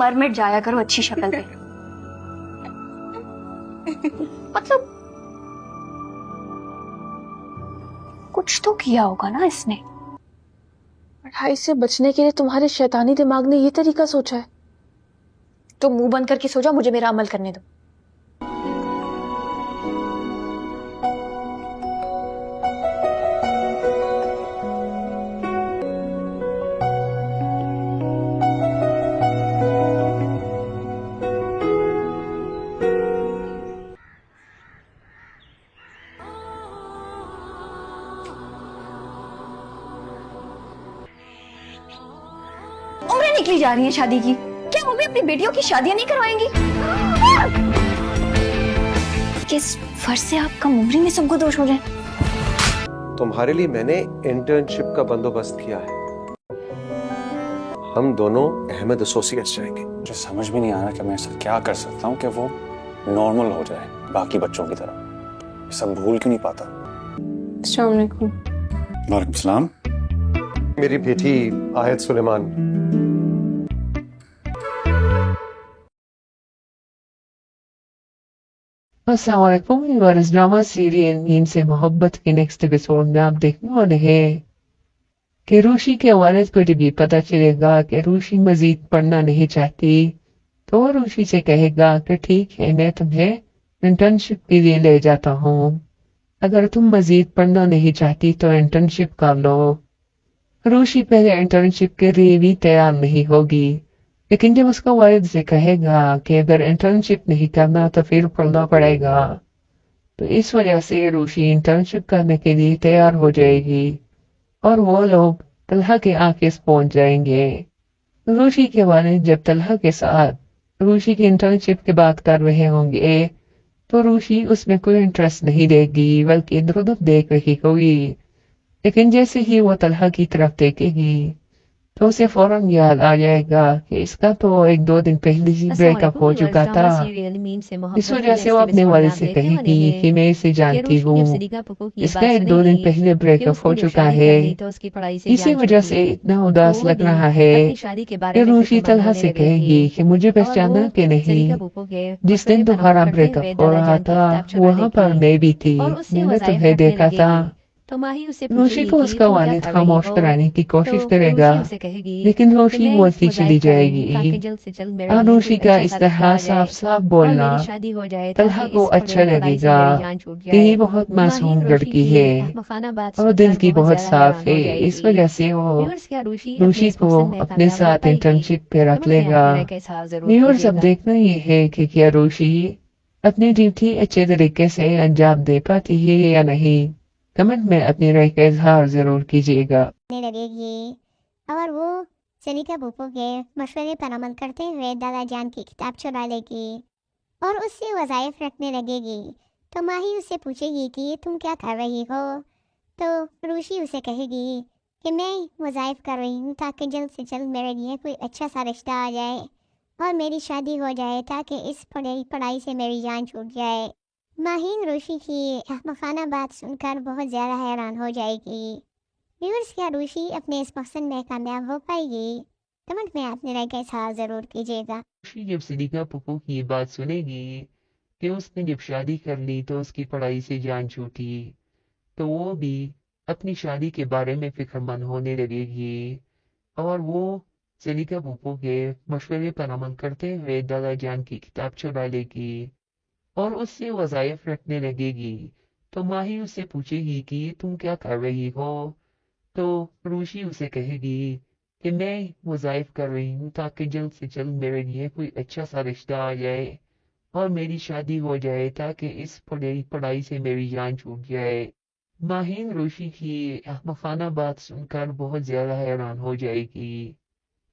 मर मिट जाया करो अच्छी शक्ल पे। मतलब कुछ तो किया होगा ना इसने। पढ़ाई से बचने के लिए तुम्हारे शैतानी दिमाग ने ये तरीका सोचा है? तो मुंह बंद करके सो जाओ, मुझे मेरा अमल करने दो। उम्रें निकली जा रही है शादी की, क्या वो भी अपनी बेटियों की शादियां नहीं करवाएंगी? किस फर्ज से आप कम उम्री में सबको दोष हो जाए? तुम्हारे लिए मैंने इंटर्नशिप का बंदोबस्त किया है। हम दोनों अहमद एसोसिएट्स जाएंगे। मुझे समझ में नहीं आ रहा कि मैं ऐसा क्या कर सकता हूँ कि वो नॉर्मल हो जाए बाकी बच्चों की तरह। ये सब भूल क्यों नहीं पाता? अस्सलाम वालेकुम। वालेकुम सलाम। मेरी बेटी आयत सुलेमान। अस्सलाम वालेकुम। व्यूअर्स, ड्रामा सीरियल नींद से मोहब्बत के नेक्स्ट एपिसोड में आप देखने वाले हैं कि रूशी के वालिद को जब ये पता चलेगा कि रूशी मजीद पढ़ना नहीं चाहती तो वो रूशी से कहेगा कि ठीक है, मैं तुम्हें इंटर्नशिप के लिए ले जाता हूँ। अगर तुम मजीद पढ़ना नहीं चाहती तो इंटर्नशिप कर लो। रूशी पहले इंटर्नशिप के लिए भी तैयार नहीं होगी, लेकिन जब उसका वालिद से कहेगा कि अगर इंटर्नशिप नहीं करना तो फिर पढ़ना पड़ेगा, तो इस वजह से रूशी इंटर्नशिप करने के लिए तैयार हो जाएगी और वो लोग तलहा के ऑफिस पहुंच जाएंगे। रूशी के वालिद जब तलहा के साथ रूशी की इंटर्नशिप की बात कर रहे होंगे तो रूशी उसमें कोई इंटरेस्ट नहीं देगी, बल्कि इधर उधर देख रही होगी। लेकिन जैसे ही वो तलहा की तरफ देखेगी तो उसे फौरन याद आ जाएगा कि इसका तो 1-2 दिन पहले ही ब्रेकअप हो चुका था। इस वजह से वो अपने वालिद से कहेगी कि मैं इसे जानती हूँ, इसका 1-2 दिन पहले ब्रेकअप हो चुका है, इसी वजह से इतना उदास लग रहा है। फिर रूशी तलहा से कहेगी कि मुझे पहचाना कि नहीं, जिस दिन तुम्हारा ब्रेकअप हो रहा था वहाँ पर मैं भी थी, मैंने तुम्हें देखा था। रूशी को उसका वालिद खामोश कराने की कोशिश करेगा, लेकिन रूशी बोलती चली जाएगी। और रूशी का इस तरह साफ साफ बोलना तलहा को अच्छा लगेगा कि ये बहुत मासूम लड़की है और दिल की बहुत साफ है। इस वजह से वो रूशी को अपने साथ इंटर्नशिप पे रख लेगा। व्यूअर्स, अब देखना ये है कि क्या रूशी अपनी ड्यूटी अच्छे तरीके से अंजाम दे पाती है या नहीं। कमेंट में अपनी राय का इजहार जरूर कीजिएगा। लगेगी और वो सलीका फूफो के मशवरे पर अमल करते हुए दादा जान की किताब चुरा लेगी और उससे वज़ाइफ रखने लगेगी। तो माही उससे पूछेगी कि तुम क्या कर रही हो, तो रूशी उसे कहेगी कि मैं वज़ाइफ कर रही हूँ ताकि जल्द से जल्द मेरे लिए कोई अच्छा सा रिश्ता आ जाए और मेरी शादी हो जाए, ताकि इस पढ़ाई से मेरी जान छूट जाए। माहीन रूशी की अहमकाना बात सुनकर बहुत ज़्यादा हैरान हो जाएगी। व्यूअर्स, क्या रूशी अपने इस मकसद में कामयाब हो पाएगी? कमेंट में अपने राय का इजहार ज़रूर कीजिएगा। रूशी जब सलीका पुप्पो की ये बात सुनेगी कि उसने जब शादी कर ली तो उसकी पढ़ाई से जान छूटी, तो वो भी अपनी शादी के बारे में फिक्रमंद होने लगेगी और वो सलीका पुप्पो के मशवरे पर अमल करते हुए दादा जान की किताब चुरा लेगी और उससे वज़ाइफ रखने लगेगी। तो माही उससे पूछेगी कि तुम क्या कर रही हो, तो रूशी उसे कहेगी कि मैं वज़ाइफ कर रही हूँ ताकि जल्द से जल्द मेरे लिए कोई अच्छा सा रिश्ता आ जाए और मेरी शादी हो जाए, ताकि इस पढ़ाई से मेरी जान छूट जाए। माहीन रूशी की अहमकाना बात सुनकर बहुत ज़्यादा हैरान हो जाएगी।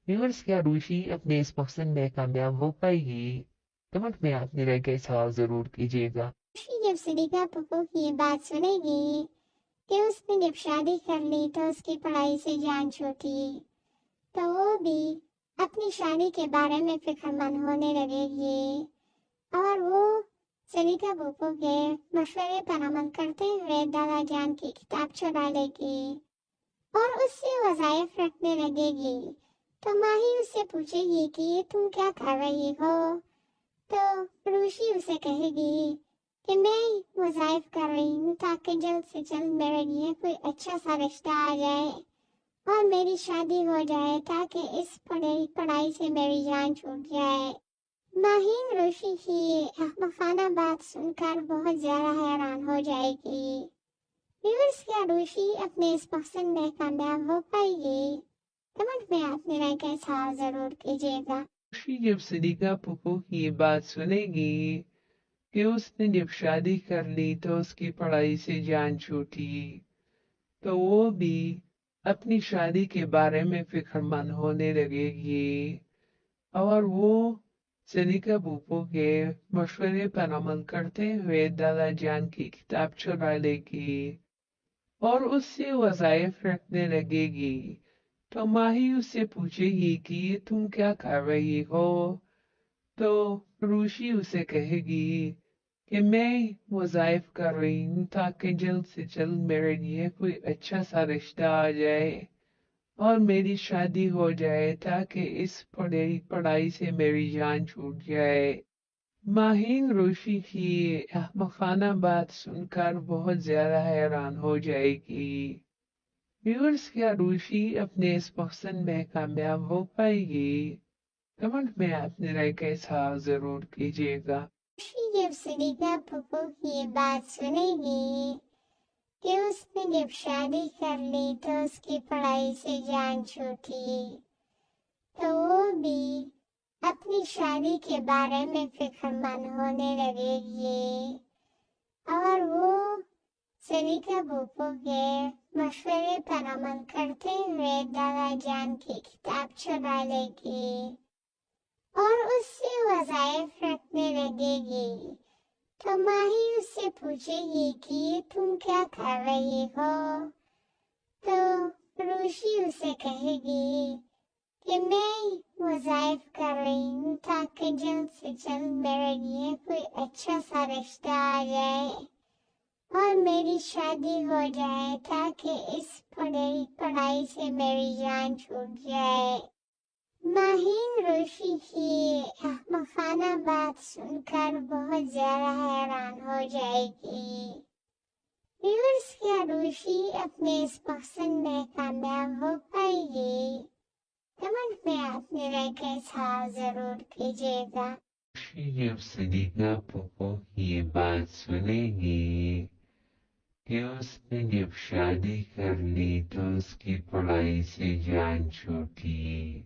व्यूअर्स, क्या रूशी अपने इस मकसद में कामयाब हो पाएगी? कमेंट में अपनी राय का इजहार जरूर कीजिएगा। जब सलीका फूफो की ये बात सुनेगी कि उसने जब शादी कर ली तो उसकी पढ़ाई से जान छूटी, तो वो भी अपनी शादी के बारे में फिक्रमंद होने लगेगी और वो सलीका फूफो के मशवरे पर अमल करते हुए दादा जान की किताब चुरा लेगी और उससे वज़ाइफ रखने लगेगी। तो माही उससे पूछेगी कि ये तुम क्या कर रही हो। तो रूशी उसे कहेगी कि मैं वज़ाइफ कर रही हूँ ताकि जल्द से जल्द मेरे लिए कोई अच्छा सा रिश्ता आ जाए और मेरी शादी हो जाए ताकि इस पढ़ाई से मेरी जान छूट जाए। माहीन रूशी की अहमकाना बात सुनकर बहुत ज्यादा हैरान हो जाएगी। व्यूअर्स, क्या रूशी अपने इस मकसद में कामयाब हो पाएगी? कमेंट में अपनी राय का इज़हार जरूर कीजिएगा। रोशी जब सलीका फूफू की ये बात सुनेगी कि उसने जब शादी कर ली तो उसकी पढ़ाई से जान छूटी, तो वो भी अपनी शादी के बारे में फिक्रमंद होने लगेगी और वो सलीका फूफू के मशवरे पर अमल करते हुए दादा जान की किताब चुरा लेगी और उससे वज़ाइफ रखने लगेगी। तो माही उससे पूछेगी कि ये तुम क्या कर रही हो। तो रूशी उसे कहेगी कि मैं वज़ाइफ कर रही हूँ ताकि जल्द से जल्द मेरे लिए कोई अच्छा सा रिश्ता आ जाए और मेरी शादी हो जाए ताकि इस पढ़ाई से मेरी जान छूट जाए। माहीन रूशी की अहमकाना बात सुनकर बहुत ज्यादा हैरान हो जाएगी। व्यूअर्स, क्या रूशी अपने इस मकसद में कामयाब हो पाएगी? कमेंट में अपनी राय का इज़हार जरूर कीजिएगा। रूशी जब सलीका फूफू की बात सुनेगी कि उसने जब शादी कर ली तो उसकी पढ़ाई से जान छूटी, तो वो भी अपनी शादी के बारे में फिक्रमंद होने लगेगी और वो सलीका फूफू के मशवरे पर अमल करते हुए दादा जान की किताब चुरा लेगी और उससे वज़ाइफ रखने लगेगी। तो माही उससे पूछेगी कि ये तुम क्या कर रही हो। तो रूशी उसे कहेगी कि मैं वज़ाइफ कर रही हूँ ताकि जल्द से जल्द मेरे लिए कोई अच्छा सा रिश्ता आ जाए और मेरी शादी हो जाए ताकि इस पढ़ाई से मेरी जान छूट जाए। माहीन रूशी की अहमकाना बात सुनकर बहुत ज्यादा हैरान हो जाएगी। व्यूअर्स, क्या रूशी अपने इस मकसद में कामयाब हो पाएगी? कमेंट में अपनी राय का इज़हार जरूर कीजिएगा। रूशी जब सलीका फूफू की ये बात सुनेगी कि उसने जब शादी कर ली तो उसकी पढ़ाई से जान छूटी,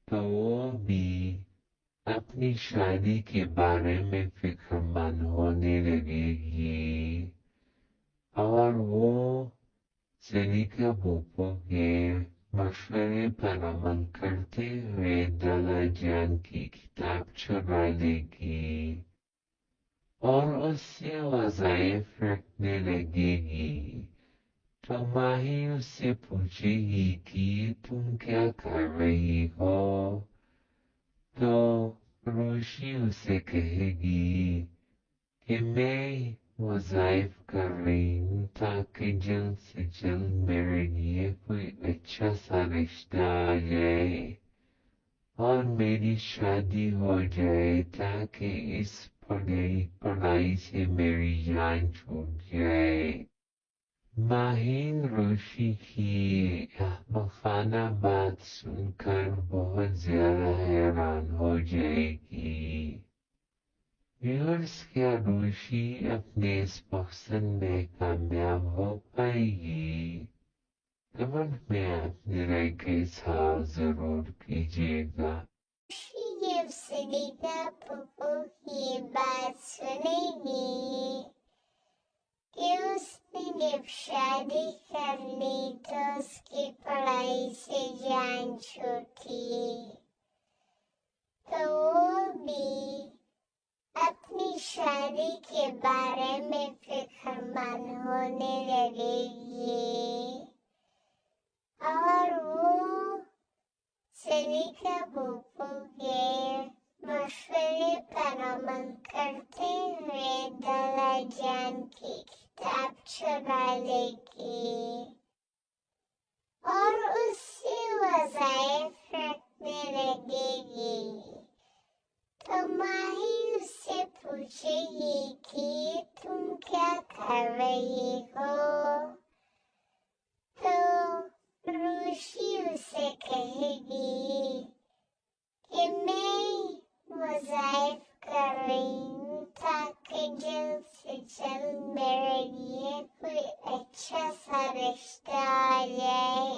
तो वो भी अपनी शादी के बारे में फिक्रमंद होने लगेगी और वो सलीका फूफू के मशवरे पर अमल करते हुए दादा जान की किताब चुरा लेगी और उससे वज़ाइफ रखने लगेगी। तो माही उससे पूछेगी कि ये तुम क्या कर रही हो। तो रूशी उसे कहेगी कि मैं वज़ाइफ कर रही हूँ ताकि जल्द से जल्द मेरे लिए कोई अच्छा सा रिश्ता आ जाए और मेरी शादी हो जाए ताकि इस पढ़ाई से मेरी जान छूट जाए। माहीन रूशी की अहमकाना बात सुनकर बहुत ज्यादा हैरान हो जाएगी। व्यूअर्स, क्या रूशी अपने इस मकसद में कामयाब हो पाएगी? कमेंट में अपनी राय का इज़हार जरूर कीजिएगा। जब सलीका फूफू की बात सुनेगी कि उसने जब शादी कर ली तो उसकी पढ़ाई से जान छूटी, तो वो भी अपनी शादी के बारे में फिक्रमंद होने लगेगी और वो सलीका फूफू के मशवरे पर अमल करते हुए दादा जान की किताब चुरा लेगी और उससे वज़ाइफ लगेगी। तो माही उससे पूछेगी कि तुम क्या कर रही हो। तो रूशी उसे कहेगी कि मैं वज़ाइफ कर रही हूँ ताकि जल्द से जल्द मेरे लिए कोई अच्छा सा रिश्ता आ जाए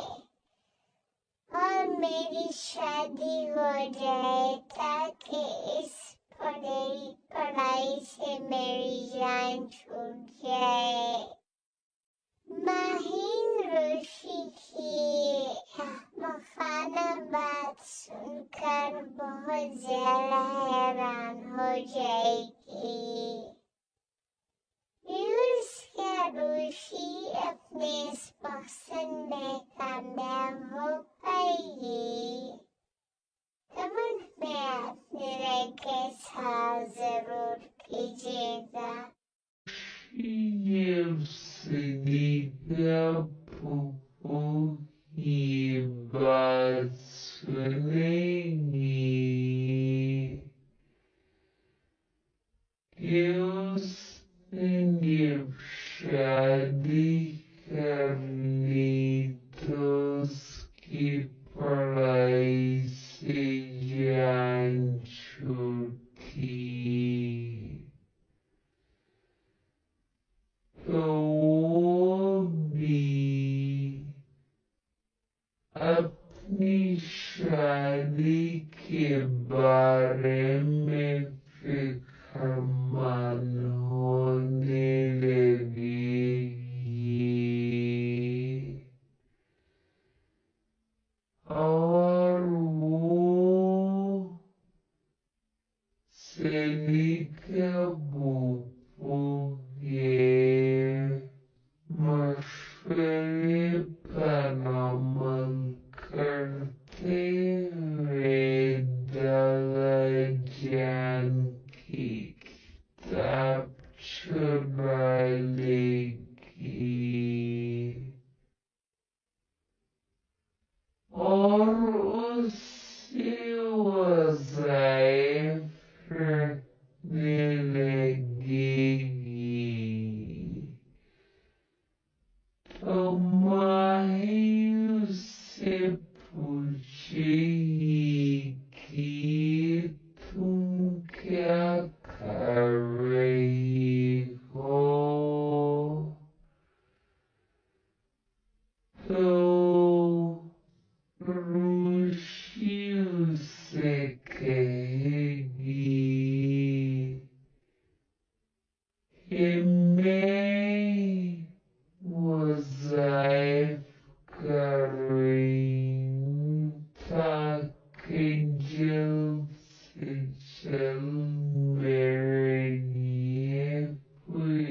और मेरी शादी हो जाए ताकि इस पढ़ाई से मेरी जान छूट जाए। माहीन रूशी की मखाना बात सुनकर बहुत ज्यादा हैरान हो जाएगी। यूर्स क्या रूशी अपने इस पसंद में कामयाब हो पाएगी? कमेंट में अपनी राय के साथ जरूर कीजिएगा। ये सलीका फूफू की बात सुनेगी कि उसने जब शादी कर ली तो उसकी पढ़ाई से जान छूटी। तो वो भी अपनी शादी के बारे में फिक्रमंद होने लगेगी और वो सलीका फूफू के मशवरे पर अमल करते हुए दादाजान की किताब चुरा लेगी और उससे वज़ाइफ रखने लगेगी। तो माही उससे पूछेगी कि तुम क्या कर रही हो। तो रूशी उसे कहेगी कि मैं वज़ाइफ कर रही हूँ ताकि जल्द से जल्द मेरे लिए कोई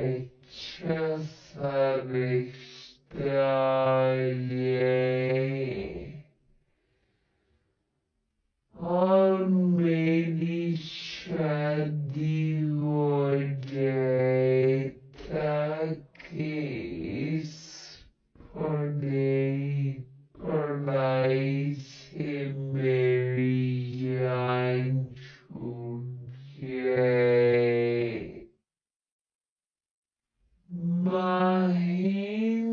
अच्छा सा रिश्ता आ जाए और मेरी शादी हो जाए ताकि इस पढ़ाई से मेरी जान छूट जाए। माहीन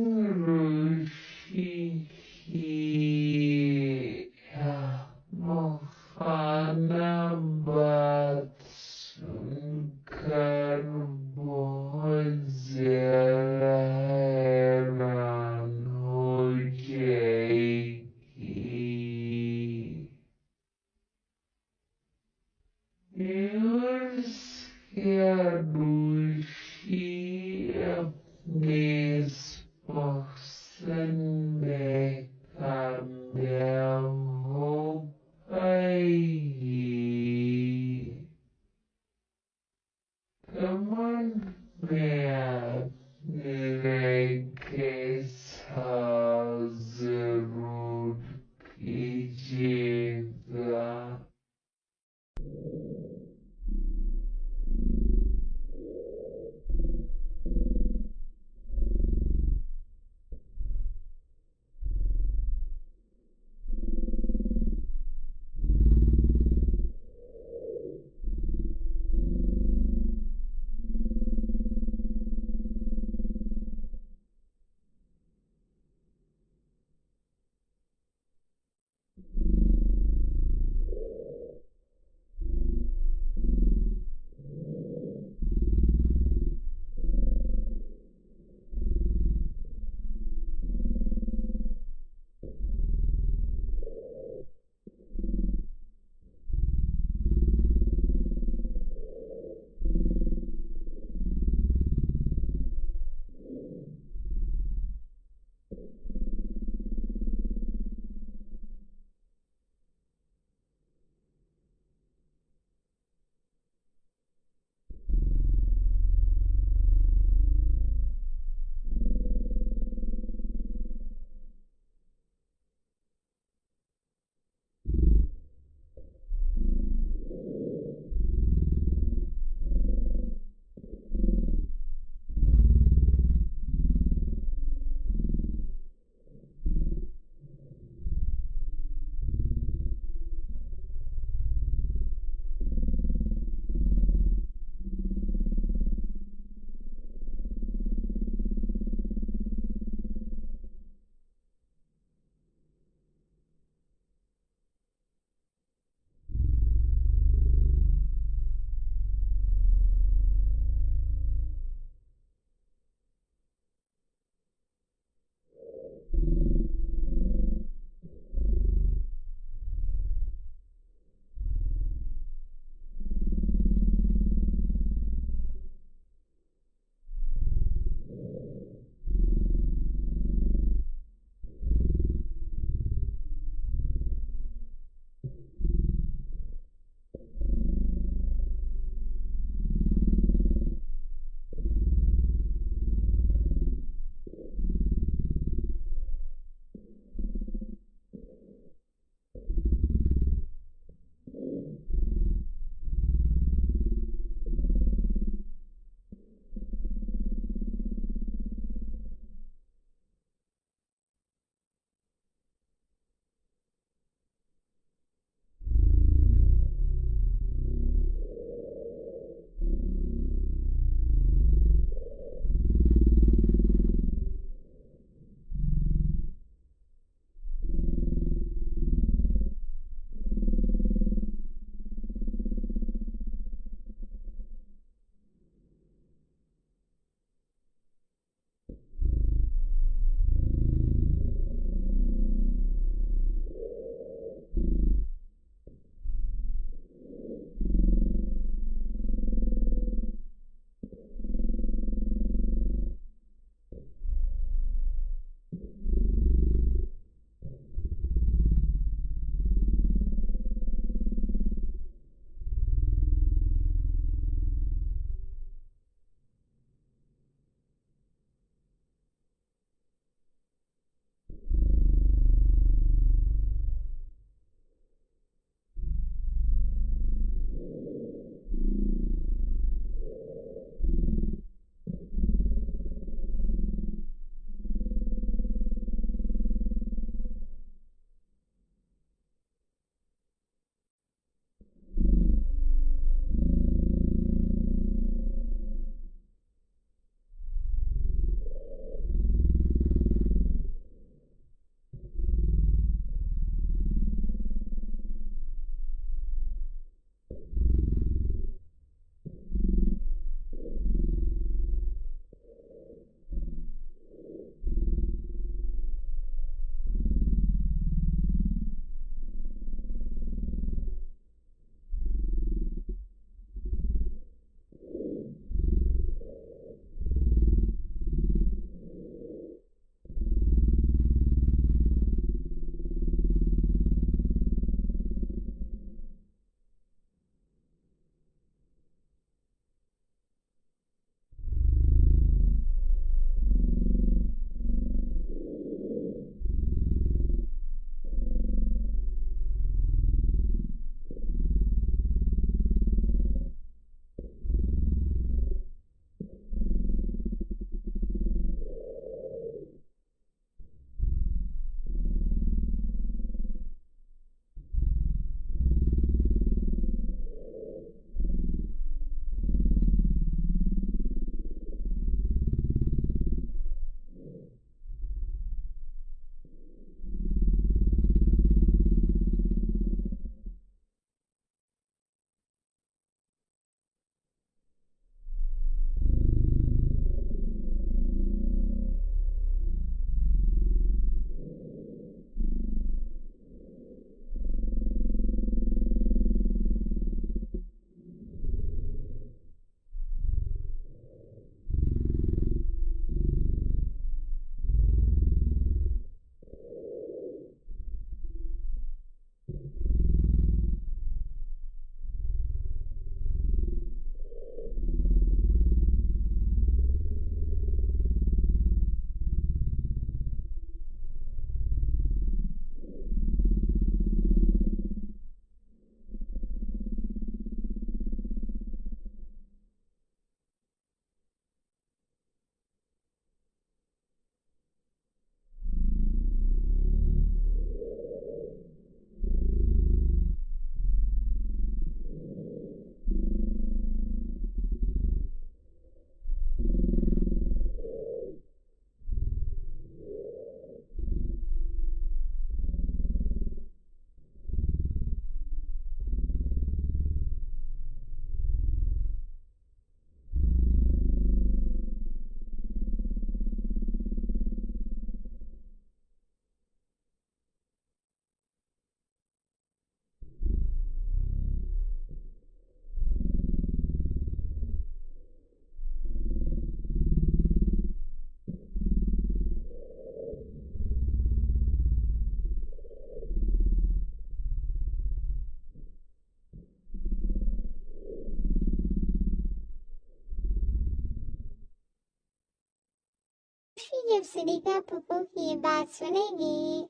जब सलीका पुप्पो की ये बात सुनेगी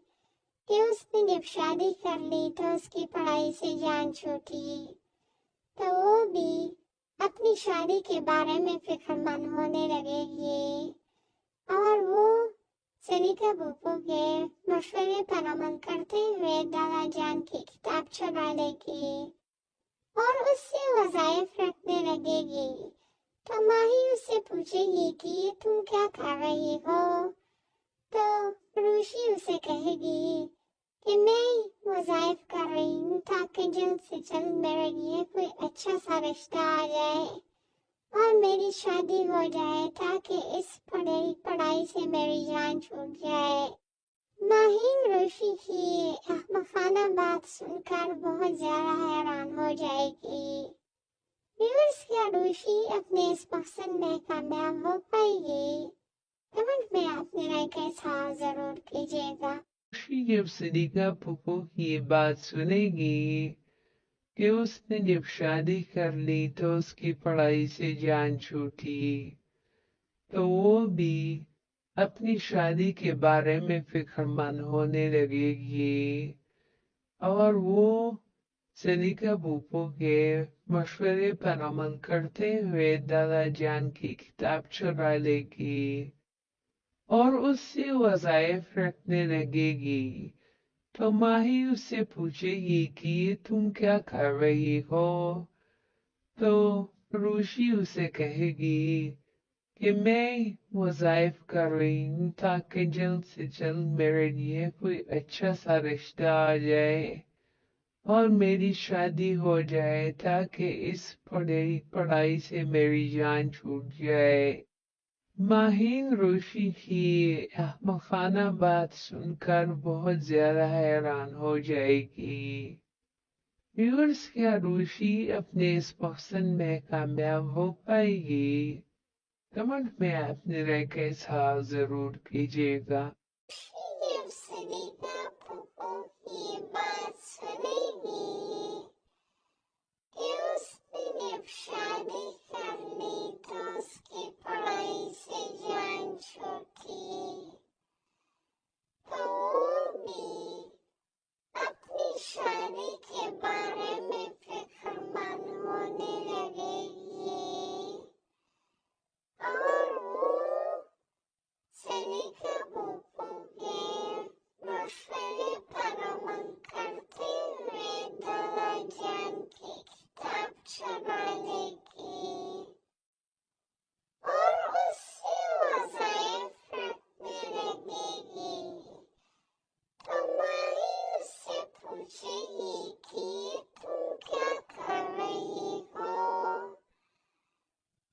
कि उसने जब शादी कर ली तो उसकी पढ़ाई से जान छूटी, तो वो भी अपनी शादी के बारे में फिक्रमंद होने लगेगी और वो सलीका पुप्पो के मशवरे पर अमल करते हुए दादा जान की किताब चुरा लेगी और उससे वज़ाइफ रखने लगेगी। तो माही उससे पूछेगी कि ये तुम क्या कर रही हो, तो रूशी उसे कहेगी कि मैं वज़ाइफ कर रही हूँ ताकि जल्द से जल्द मेरे लिए कोई अच्छा सा रिश्ता आ जाए और मेरी शादी हो जाए ताकि इस पढ़ाई से मेरी जान छूट जाए। माहीन रूशी की अहमकाना बात सुनकर बहुत ज्यादा हैरान हो जाएगी। व्यूअर्स, क्या रूशी अपने इस मकसद में कामयाब हो पाएगी? कमेंट में अपनी राय का इज़हार जरूर कीजिएगा। रोशी जब सलीका पुप्पो की ये बात सुनेगी कि उसने जब शादी कर ली तो उसकी पढ़ाई से जान छूटी, तो वो भी अपनी शादी के बारे में फिक्रमंद होने लगेगी और वो सलीका पुप्पो के मशवरे पर अमल करते हुए दादा जान की किताब चुरा लेगी और उससे वज़ाइफ रखने लगेगी। तो माही उससे पूछेगी कि ये तुम क्या कर रही हो, तो रूशी उसे कहेगी कि मैं वज़ाइफ कर रही हूँ ताकि जल्द से जल्द मेरे लिए कोई अच्छा सा रिश्ता आ जाए और मेरी शादी हो जाए ताकि इस पढ़ाई से मेरी जान छूट जाए। माहीन रूशी की अहमकाना बात सुनकर बहुत ज्यादा हैरान हो जाएगी। व्यूअर्स, क्या रूशी अपने इस मकसद में कामयाब हो पाएगी? कमेंट में अपनी राय का इज़हार जरूर कीजिएगा। जब सलीका पुप्पो की बात सुनेगी कि उसने जब शादी कर ली तो उसकी पढ़ाई से जान छूटी, तो वो भी अपनी शादी के बारे में फिक्रमंद होने लगेगी और वो सलीका पुप्पो के मशवरे पर अमल करते हुए दादा जान की किताब चुरा लेगी और उससे वज़ाइफ रखने लगेगी। तो माही उससे पूछेगी कि तुम क्या कर रही हो,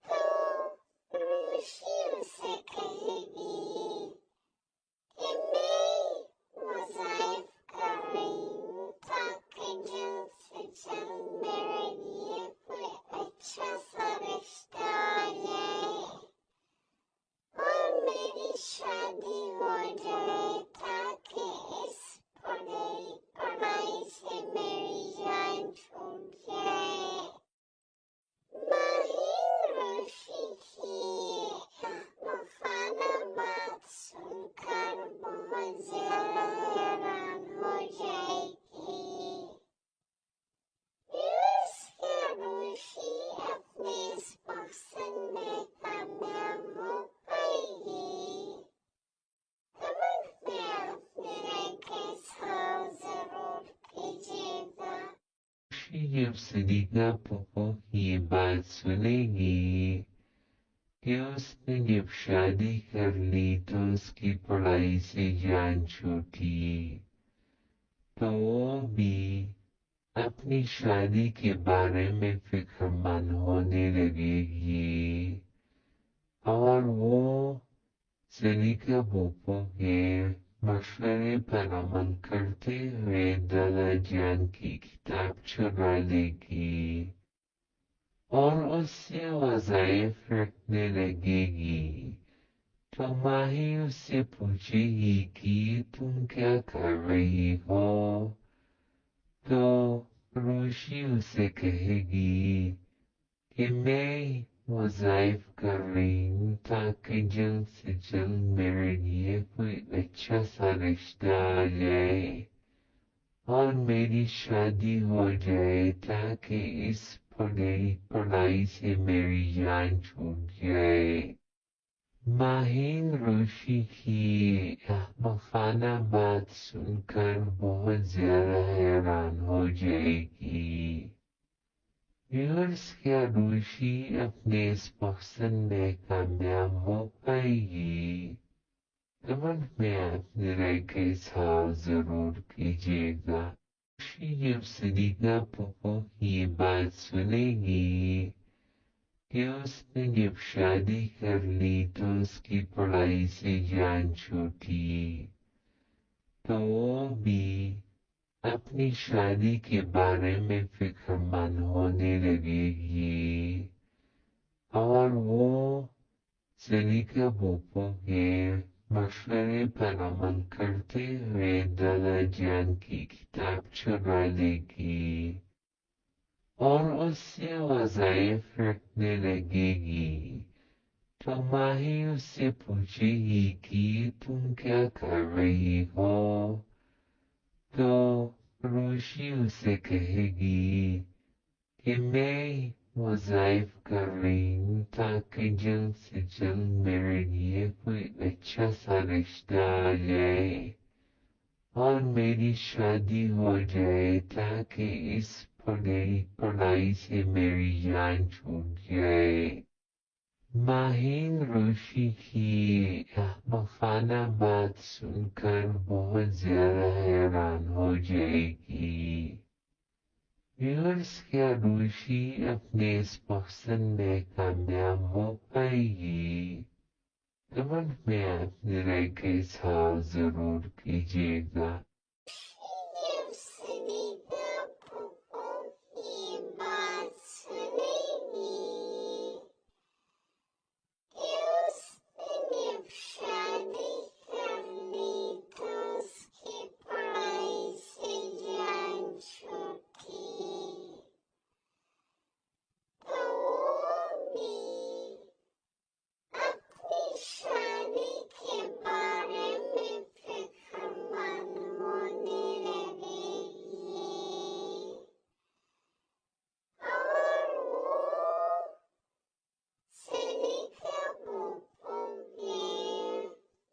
तो रूशी उसे कहेगी कि मैं वज़ाइफ कर रही हूँ ताकि जल्द से जल्द मेरे लिए कोई अच्छा सा रिश्ता आ जाए और मेरी शादी हो जाए ताकि इस पढ़ाई से मेरी जान छूट जाए। माहीन रूशी की अहमकाना बात सुनकर बहुत ज्यादा हैरान हो जाएगी। व्यूअर्स, क्या रूशी अपने इस मकसद में कामयाब हो पाएगी? कमेंट में अपनी राय का इज़हार जरूर कीजिएगा। जब सलीका पुप्पो की ये बात सुनेगी कि उसने जब शादी कर ली तो उसकी पढ़ाई से जान छूटी, तो वो भी अपनी शादी के बारे में फिक्रमंद होने लगेगी और वो सलीका पुप्पो के मशवरे पर अमल करते हुए दादा जान की किताब चुरा लेगी और उससे वज़ाइफ रखने लगेगी। तो माही उससे पूछेगी कि तुम क्या कर रही हो, तो रूशी उसे कहेगी कि मैं وظائف کر رہی ہوں تاکہ جلد سے جلد میرے لیے کوئی اچھا سا رشتہ آ جائے اور میری شادی ہو جائے تاکہ اس پڑائی سے میری جان چھوٹ جائے۔ ماہین روشی کی احمقانہ بات سن کر بہت زیادہ حیران ہو جائے گی۔ ویورز، کیا روشی اپنے اس مقصد میں کامیاب ہو پائے گی؟ کمنٹ میں اپنی رائے کا اظہار ضرور کیجیے گا۔ روشی جب صدیقہ پھپھو کی یہ بات سنے گی کہ اس نے جب شادی کر لی تو اس کی پڑھائی سے جان چھوٹی، تو وہ بھی اپنی شادی کے بارے میں فکر مند ہونے لگے گی اور وہ سلیقہ پھپھو کے مشورے پر عمل کرتے ہوئے دادا جان کی کتاب چرا لے گی اور اس سے وظائف رکھنے لگے گی۔ تو ماہی اس سے پوچھے گی کہ تم کیا کر رہی ہو؟ تو روشی اسے کہے گی کہ میں وظائف کر رہی ہوں تاکہ جلد سے جلد میرے لیے کوئی اچھا سا رشتہ آ جائے اور میری شادی ہو جائے تاکہ اس پڑائی سے میری جان چھوٹ جائے۔ ماہین روشی کی احمقانہ بات سن کر بہت زیادہ حیران ہو جائے گی۔ ویورز، کیا روشی اپنے اس مقصد میں کامیاب ہو پائے گی؟ کمنٹ میں اپنی رائے کا اظہار ضرور کیجیے گا۔ جب صدیقہ پھپھو کی بات سنے گی کہ اس نے جب شادی کر لی تو اس کی پڑھائی سے جان چھوٹی، تو وہ بھی اپنی شادی کے بارے میں فکر مند ہونے لگے گی اور وہ سلیقہ پھپھو کے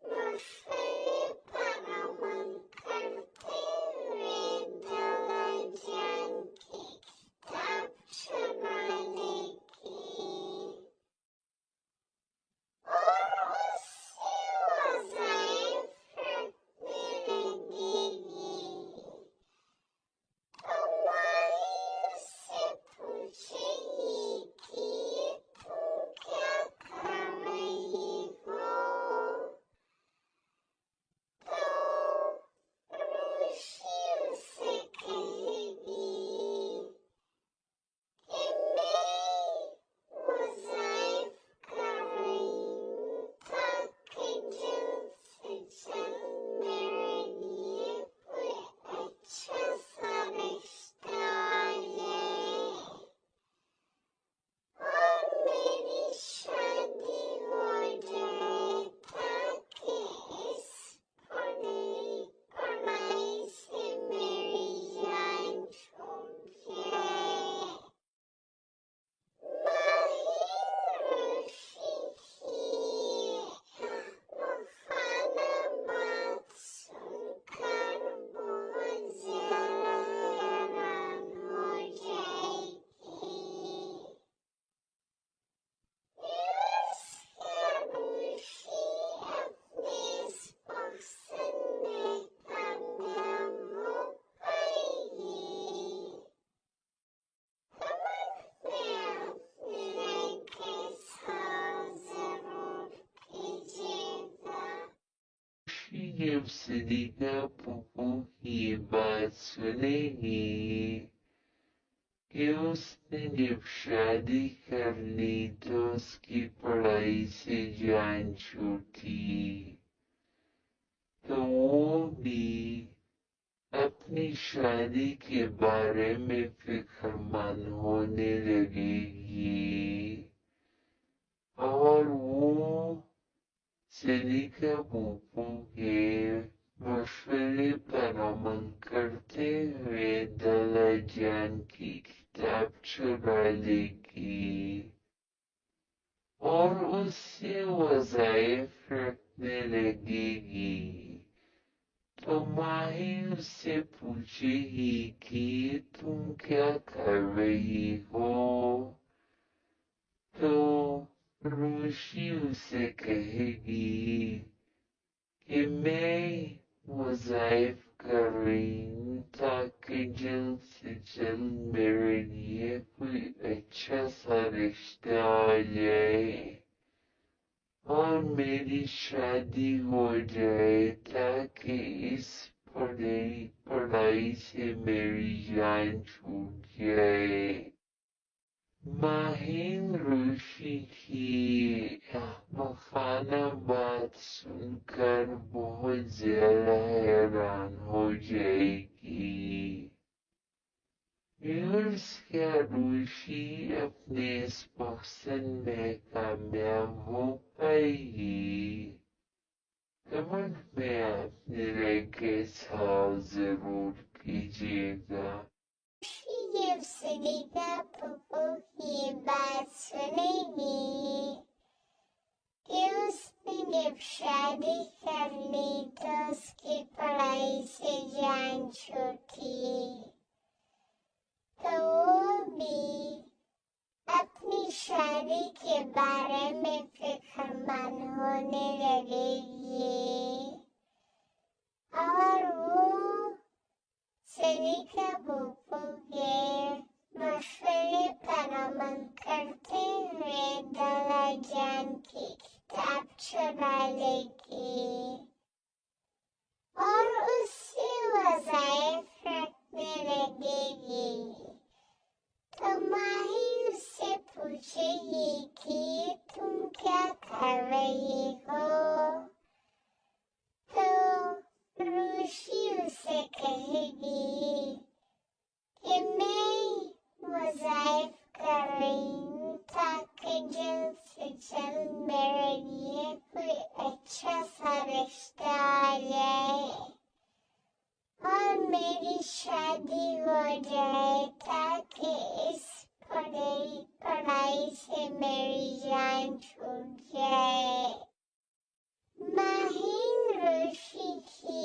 مشورے پر عمل کرتے ہوئے دادا جان کی کتاب چرا لے گی اور اس سے وظائف رکھنے لگے گی۔ تو ماہی اس سے پوچھے گی کہ تم کیا کر رہی ہو؟ تو روشی اسے کہے گی کہ میں وظائف کر رہی ہوں تاکہ جلد سے جلد میرے لیے کوئی اچھا سا رشتہ آ جائے اور میری شادی ہو جائے تاکہ اس پڑائی سے میری جان چھوٹ جائے۔ ماہین روشی کی احمقانہ بات سن کر بہت زیادہ حیران ہو جائے گی۔ ویورز، کیا روشی اپنے اس مقصد میں کامیاب ہو پائے گی؟ کمنٹ میں اپنی رائے کا اظہار ضرور کیجیے گا۔ روشی جب صدیقہ پھپھو کی یہ بات سنے گی کہ اس نے جب شادی کر لی تو اس کی پڑھائی سے جان چھوٹی، تو وہ بھی اپنی شادی کے بارے میں فکر مند ہونے لگے گی سلیقہ بوپو کے مشورے پر عمل کرتے ہوئے دالا جان کی کتاب چرا لے گی اور اس سے وظائف رکھنے لگے گی تو ماہی اس سے پوچھے گی کہ تم کیا کر رہی ہو؟ تو روشی اسے کہے گی کہ میں وظائف کر رہی ہوں تاکہ جلد سے جلد میرے لیے کوئی اچھا سا رشتہ آ جائے اور میری شادی ہو جائے تاکہ اس پڑھائی سے میری جان چھوٹ جائے۔ ماہین روشی کی احمقانہ بات سن کر بہت زیادہ حیران ہو جائے گی۔ یونس کیا روشی اپنے اس پسند میں کامیاب ہو پائے گی؟ کمنٹ میں اپنے رائے کے ساتھ ضرور کیجیے گا۔ جب سلیقہ پھپھو کی بات سنے گی کہ اس نے جب شادی کر لی تو اس کی پڑھائی سے جان چھوٹی تو وہ بھی اپنی شادی کے بارے میں فکر مند ہونے لگے گی اور وہ سلیقہ بوپو کے مشورے پر عمل کرتے ہوئے دالا جان کی کتاب چرا لے گی اور اس سے وظائف رکھنے لگے گی تو ماہی اس سے پوچھے گی کہ تم کیا کر رہی ہو؟ تو روشی اسے کہے گی کہ میں وظائف کر رہی ہوں تاکہ جلد سے جلد میرے لیے کوئی اچھا سا رشتہ آ جائے اور میری شادی ہو جائے تاکہ اس پڑھائی سے میری جان چھوٹ جائے۔ ماہین روشی کی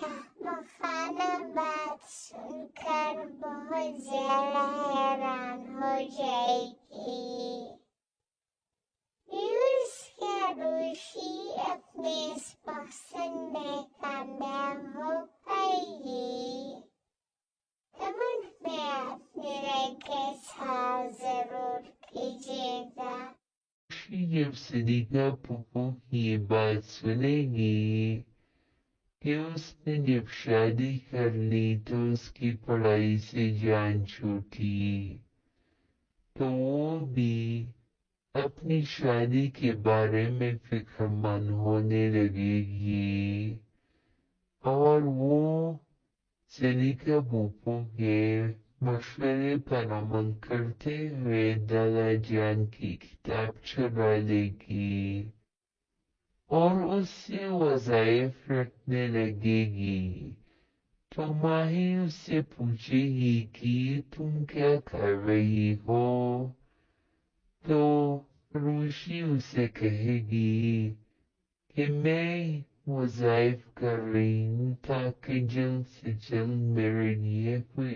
احمقانہ بات سن کر بہت زیادہ حیران ہو جائے گی۔ یونس کیا روشی اپنے اس پسند میں کامیاب ہو پائے گی؟ کمنٹ میں اپنے رائے کے ساتھ ضرور کیجیے گا۔ جب سلیقہ پھپھو کی بات سنے گی کہ اس نے جب شادی کر لی تو اس کی پڑھائی سے جان چھوٹی تو وہ بھی اپنی شادی کے بارے میں فکر مند ہونے لگے گی اور وہ سلیقہ بوپو کے مشورے پر عمل کرتے ہوئے دالا جان کی کتاب چرا لے گی اور اس سے وظائف رکھنے لگے گی تو ماہی اس سے پوچھے گی کہ تم کیا کر رہی ہو؟ تو روشی اسے کہے گی کہ میں وظائف کر رہی ہوں تاکہ جلد سے جلد میرے لیے کوئی